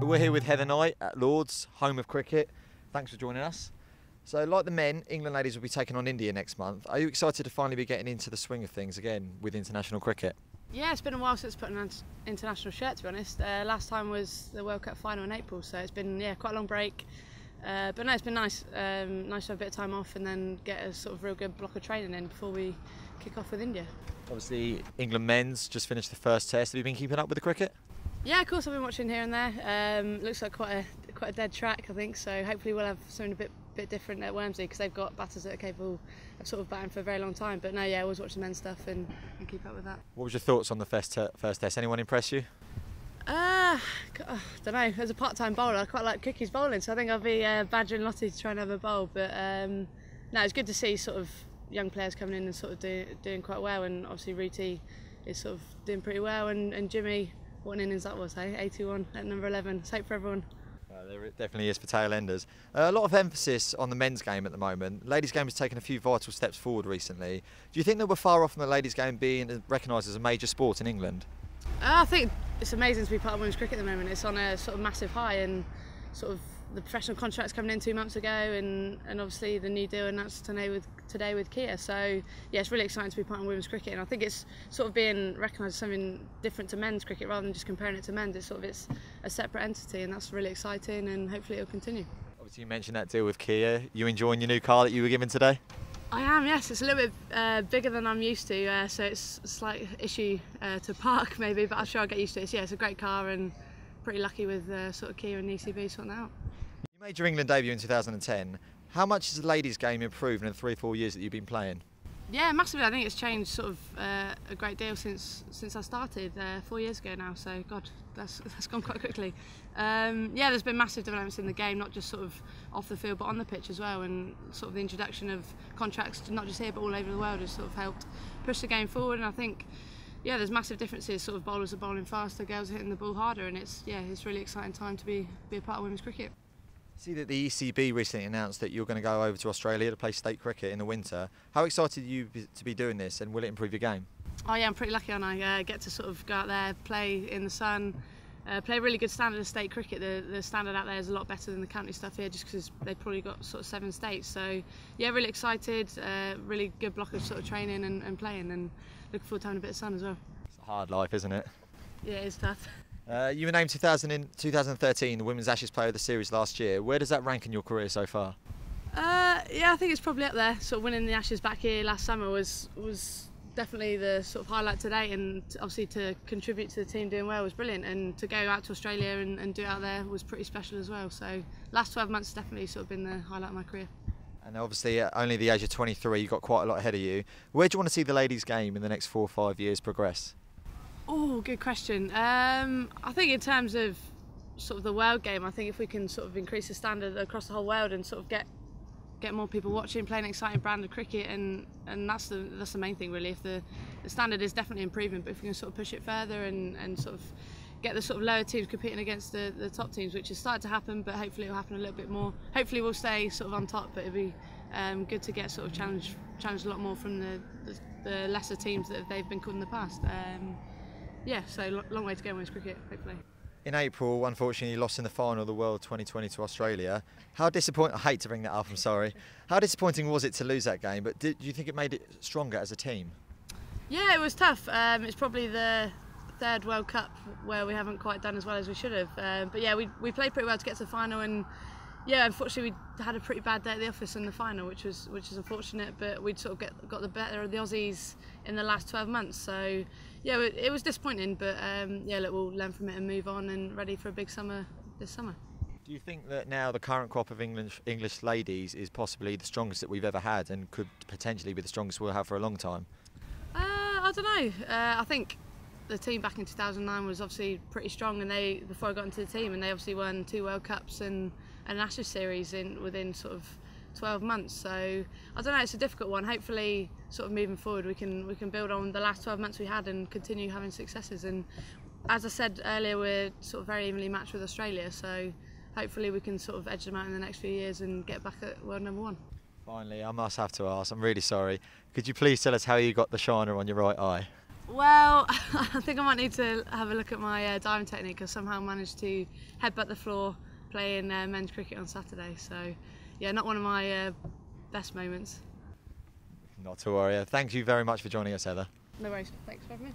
we're here with Heather Knight at Lord's, home of cricket. Thanks for joining us. So like the men, England ladies will be taking on India next month. Are you excited to finally be getting into the swing of things again with international cricket? Yeah, it's been a while since putting on an international shirt, to be honest. Last time was the World Cup final in April, so it's been quite a long break. But no, it's been nice. Nice to have a bit of time off and then get a sort of real good block of training in before we kick off with India. Obviously, England men's just finished the first test. Have you been keeping up with the cricket? Yeah, of course I've been watching here and there. Looks like quite a dead track, I think. So hopefully we'll have something a bit different at Wormsley because they've got batters that are capable of sort of batting for a very long time. But no, yeah, I always watch the men's stuff and keep up with that. What was your thoughts on the first test? Anyone impress you? I don't know. As a part-time bowler, I quite like Cookie's bowling, so I think I'll be badgering Lottie to try and have a bowl. But no, it's good to see sort of young players coming in and sort of doing quite well. And obviously Ruti is sort of doing pretty well, and Jimmy, what an innings that was, hey? 81 at number 11. It's hope for everyone. There definitely is for tail enders. A lot of emphasis on the men's game at the moment. Ladies' game has taken a few vital steps forward recently. Do you think that we're far off from the ladies' game being recognised as a major sport in England? I think it's amazing to be part of women's cricket at the moment. It's on a sort of massive high, and sort of the professional contracts coming in 2 months ago, and obviously the new deal announced today with Kia. So yeah, it's really exciting to be part of women's cricket, and I think it's sort of being recognised as something different to men's cricket rather than just comparing it to men's. It's a separate entity, and that's really exciting, and hopefully it'll continue. Obviously you mentioned that deal with Kia. You enjoying your new car that you were given today? I am, yes. It's a little bit bigger than I'm used to, so it's a slight issue to park maybe, but I'm sure I'll get used to it. So, yeah, it's a great car, and pretty lucky with sort of Kia and ECB sorting that out. You made your England debut in 2010. How much has the ladies' game improved in the 3-4 years that you've been playing? Yeah, massively. I think it's changed sort of a great deal since I started 4 years ago now. So God, that's gone quite quickly. Yeah, there's been massive developments in the game, not just sort of off the field but on the pitch as well. And sort of the introduction of contracts, not just here but all over the world, has sort of helped push the game forward. And I think, yeah, there's massive differences. Sort of bowlers are bowling faster, girls are hitting the ball harder, and it's really exciting time to be a part of women's cricket. See that the ECB recently announced that you're going to go over to Australia to play state cricket in the winter. How excited are you to be doing this, and will it improve your game? Oh yeah, I'm pretty lucky, and I get to sort of go out there, play in the sun, play a really good standard of state cricket. The standard out there is a lot better than the county stuff here, just because they've probably got sort of 7 states. So yeah, really excited, really good block of sort of training and playing, and looking forward to having a bit of sun as well. It's a hard life, isn't it? Yeah, it's tough. You were named 2013 the Women's Ashes Player of the Series last year. Where does that rank in your career so far? Yeah, I think it's probably up there. Sort of winning the Ashes back here last summer was definitely the sort of highlight today, and obviously to contribute to the team doing well was brilliant, and to go out to Australia and do it out there was pretty special as well. So last 12 months has definitely sort of been the highlight of my career. And obviously at only the age of 23 you've got quite a lot ahead of you. Where do you want to see the ladies' game in the next 4 or 5 years progress? Oh, good question. I think in terms of sort of the world game, I think if we can sort of increase the standard across the whole world and sort of get more people watching, playing an exciting brand of cricket, and that's the main thing really. If the standard is definitely improving, but if we can sort of push it further and sort of get the sort of lower teams competing against the top teams, which has started to happen, but hopefully it'll happen a little bit more. Hopefully we'll stay sort of on top, but it'll be good to get sort of challenged a lot more from the lesser teams that they've been called in the past. Yeah, so long way to go in women's cricket, hopefully. In April, unfortunately, you lost in the final of the World 2020 to Australia. How disappointing, I hate to bring that up, I'm sorry. How disappointing was it to lose that game, but do you think it made it stronger as a team? Yeah, it was tough. It's probably the 3rd World Cup where we haven't quite done as well as we should have. But yeah, we played pretty well to get to the final, and yeah, unfortunately we had a pretty bad day at the office in the final, which is unfortunate, but we'd sort of got the better of the Aussies in the last 12 months. So yeah, it was disappointing, but yeah, look, we'll learn from it and move on, and ready for a big summer this summer. Do you think that now the current crop of English ladies is possibly the strongest that we've ever had, and could potentially be the strongest we'll have for a long time? I don't know. I think the team back in 2009 was obviously pretty strong, and before I got into the team, and they obviously won 2 World Cups and an Ashes series within sort of 12 months. So I don't know, it's a difficult one. Hopefully sort of moving forward we can build on the last 12 months we had and continue having successes. And as I said earlier, we're sort of very evenly matched with Australia, so hopefully we can sort of edge them out in the next few years and get back at world #1. Finally, I must have to ask, I'm really sorry, could you please tell us how you got the shiner on your right eye? Well, I think I might need to have a look at my diving technique. I somehow managed to headbutt the floor playing men's cricket on Saturday. So, yeah, not one of my best moments. Not to worry. Thank you very much for joining us, Heather. No worries. Thanks for having me.